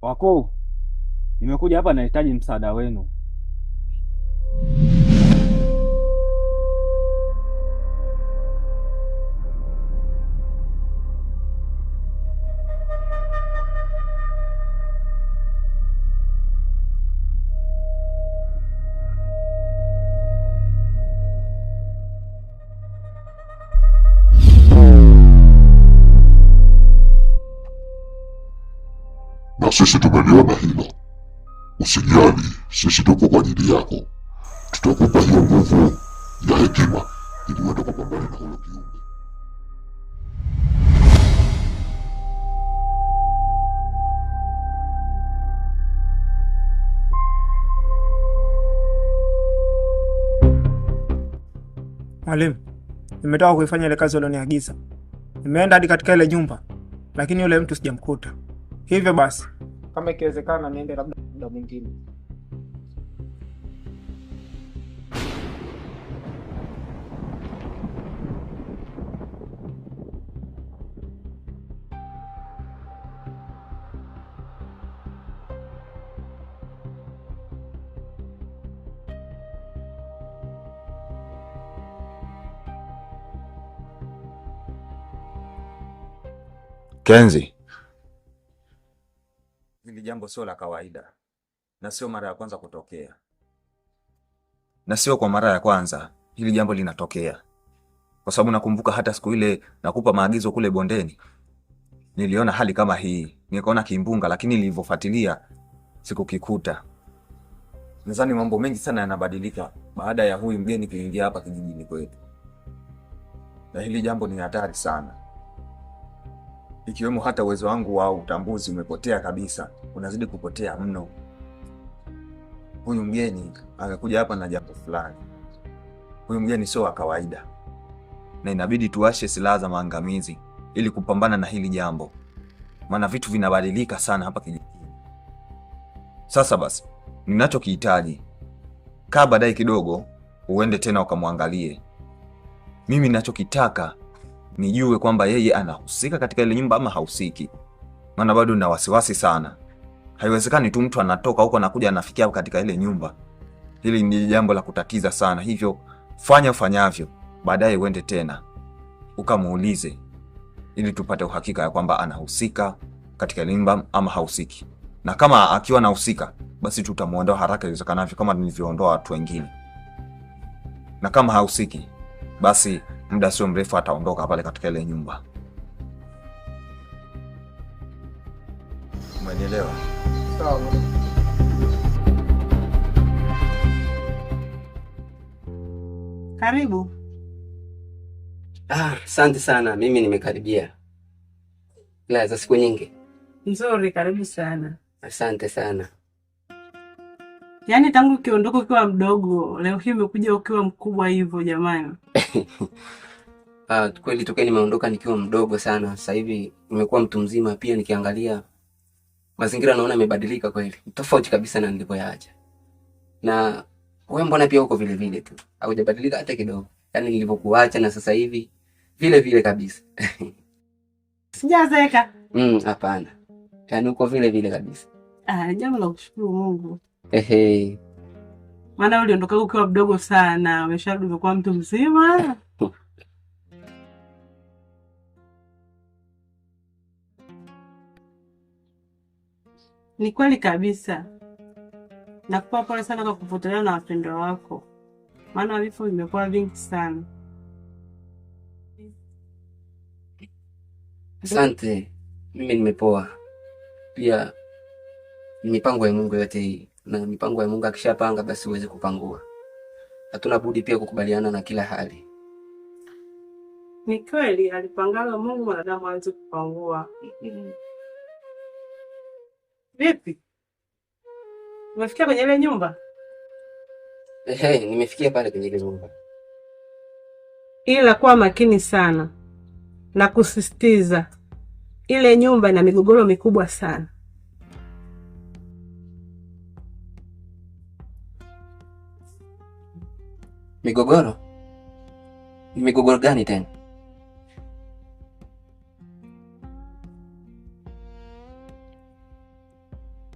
Wakuu, nimekuja hapa nahitaji msaada wenu. Na sisi tumeliona hilo. Usijali, sisi tupo kwa ajili yako. Tutakupa hiyo nguvu ya hekima ili uende kupambana na huyo kiumbe. Mwalimu, nimetoka kuifanya ile kazi ulioniagiza. Nimeenda hadi katika ile nyumba, lakini yule mtu sijamkuta. Hivyo basi, kama ikiwezekana niende labda muda mwingine. Kenzi, hili jambo sio la kawaida na sio mara ya kwanza kutokea, na sio kwa mara ya kwanza hili jambo linatokea, kwa sababu nakumbuka hata siku ile nakupa maagizo kule bondeni niliona hali kama hii, nikaona kimbunga, lakini nilivyofuatilia sikukikuta. Nadhani mambo mengi sana yanabadilika baada ya huyu mgeni kuingia hapa kijijini kwetu, na hili jambo ni hatari sana, ikiwemo hata uwezo wangu wa utambuzi umepotea kabisa, unazidi kupotea mno. Huyu mgeni akakuja hapa na jambo fulani. Huyu mgeni sio wa kawaida, na inabidi tuwashe silaha za maangamizi ili kupambana na hili jambo, maana vitu vinabadilika sana hapa kijijini. Sasa basi, ninachokihitaji, kaa baadaye kidogo uende tena ukamwangalie. Mimi ninachokitaka nijue kwamba yeye anahusika katika ile nyumba ama hahusiki, maana bado nina wasiwasi sana. Haiwezekani tu mtu anatoka huko anakuja anafikia katika ile nyumba. Hili ni jambo la kutatiza sana, hivyo fanya ufanyavyo, baadaye uende tena ukamuulize ili tupate uhakika ya kwamba anahusika katika ile nyumba ama hahusiki. Na kama akiwa anahusika, basi tutamuondoa haraka iwezekanavyo kama nilivyoondoa watu wengine. Na kama hahusiki, basi muda sio mrefu ataondoka pale katika ile nyumba. Umeelewa? Sawa. Karibu. Asante sana, mimi nimekaribia. La za siku nyingi. Nzuri, karibu sana. Asante sana. Yaani tangu ukiondoka ukiwa mdogo, leo hii umekuja ukiwa mkubwa hivyo jamani. Kweli tokeni nimeondoka nikiwa mdogo sana. Sasa hivi nimekuwa mtu mzima pia, nikiangalia mazingira naona yamebadilika kweli. Tofauti kabisa na nilipoyaacha. Na wewe mbona pia uko vile vile tu? Haujabadilika hata kidogo. Yaani nilipokuacha na sasa hivi vile vile kabisa. Sijazeeka. Hapana. Yaani uko vile vile kabisa. Jambo la kushukuru Mungu. Ehe. Maana uliondoka ukiwa mdogo sana, umesharudi umekuwa mtu mzima. Ni kweli kabisa. Nakupa pole sana kwa kupotelewa na wapendwa wako, maana vifo vimekuwa vingi sana. Asante. Mimi nimepoa. Pia ni mipango ya Mungu yote hii. Na mipango ya Mungu akishapanga basi uweze kupangua. Hatuna budi pia kukubaliana na kila hali. Ni kweli alipangalo Mungu mwanadamu hawezi kupangua. Vipi? Umefikia kwenye ile nyumba? Nimefikia pale kwenye ile nyumba. Ila kuwa makini sana na kusisitiza, ile nyumba ina migogoro mikubwa sana. Migogoro? Ni migogoro gani tena?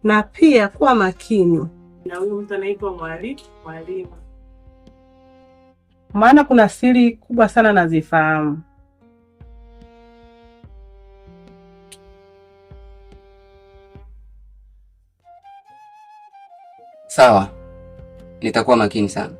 na pia kuwa makini na huyu mtu anaitwa Mwalimu, maana kuna siri kubwa sana nazifahamu. Sawa, nitakuwa makini sana.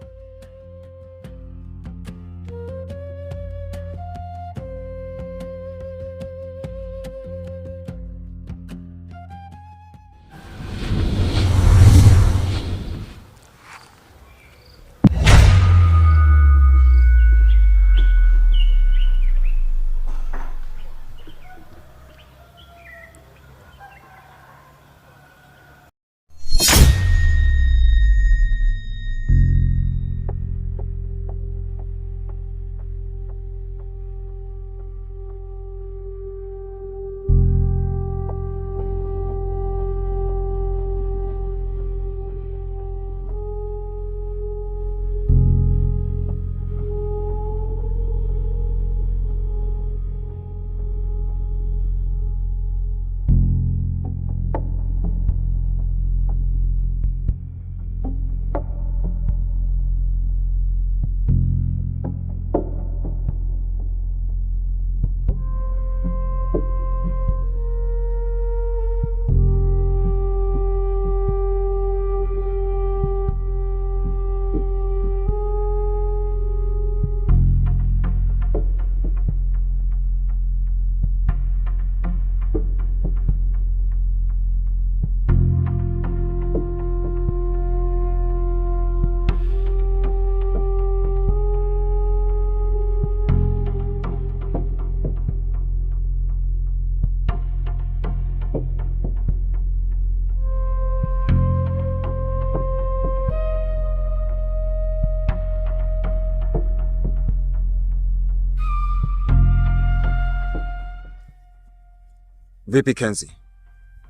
Vipi Kenzi?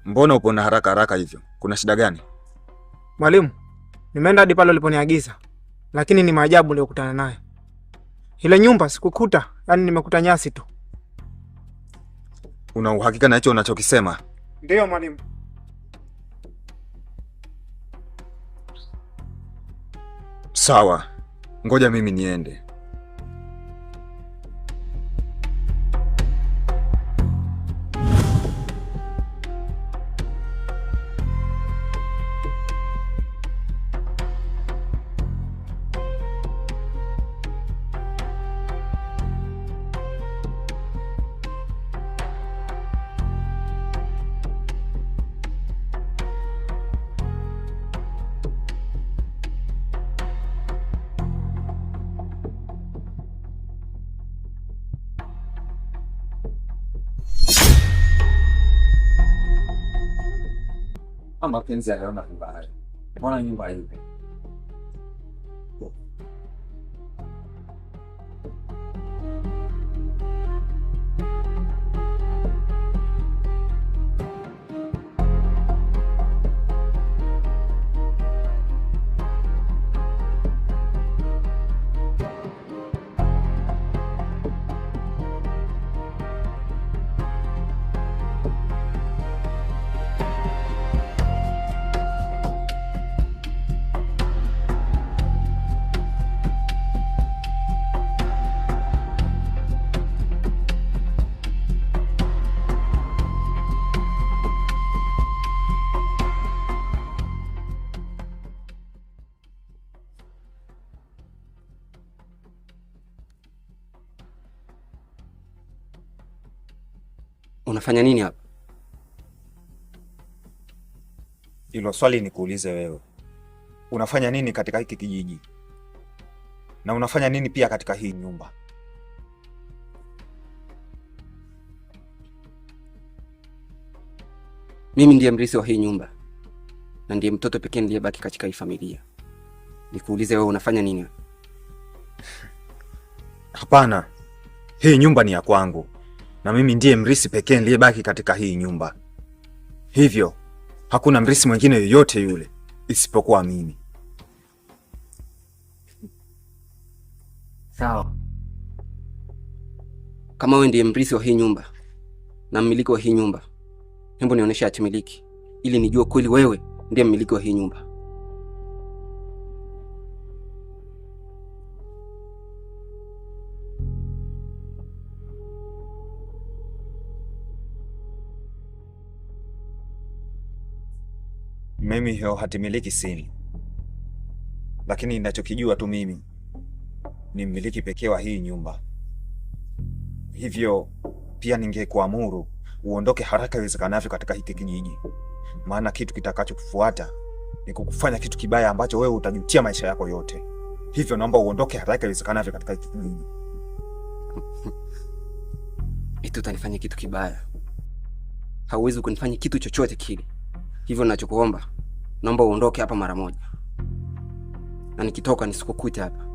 Mbona upo na haraka hivyo? Kuna shida gani? Mwalimu, nimeenda hadi pale uliponiagiza, lakini ni maajabu niliyokutana naye. Ile nyumba sikukuta, yani nimekuta nyasi tu. Una uhakika na hicho unachokisema? Ndio mwalimu. Sawa, ngoja mimi niende. Mapenzi yanaona vibaya. Mbona nyumba hivi? Unafanya nini hapa? Hilo swali nikuulize wewe. Unafanya nini katika hiki kijiji? Na unafanya nini pia katika hii nyumba? Mimi ndiye mrithi wa hii nyumba na ndiye mtoto pekee niliyebaki katika hii familia. Nikuulize wewe unafanya nini? Hapana. Hii nyumba ni ya kwangu. Na mimi ndiye mrithi pekee niliyebaki katika hii nyumba. Hivyo, hakuna mrithi mwingine yoyote yule isipokuwa mimi. Sawa. Kama wewe ndiye mrithi wa hii nyumba na mmiliki wa hii nyumba, hebu nionyeshe hati miliki ili nijue kweli wewe ndiye mmiliki wa hii nyumba. Mimi hiyo hatimiliki sina, lakini ninachokijua tu mimi ni mmiliki pekee wa hii nyumba. Hivyo pia ningekuamuru uondoke haraka iwezekanavyo katika hiki kijiji, maana kitu kitakachokufuata ni kukufanya kitu kibaya ambacho wewe utajutia maisha yako yote. Hivyo naomba uondoke haraka iwezekanavyo katika hiki kijiji. Eti utanifanya kitu kibaya? Hauwezi kunifanya kitu chochote kile. Hivyo ninachokuomba, naomba uondoke hapa mara moja, na nikitoka nisikukute hapa.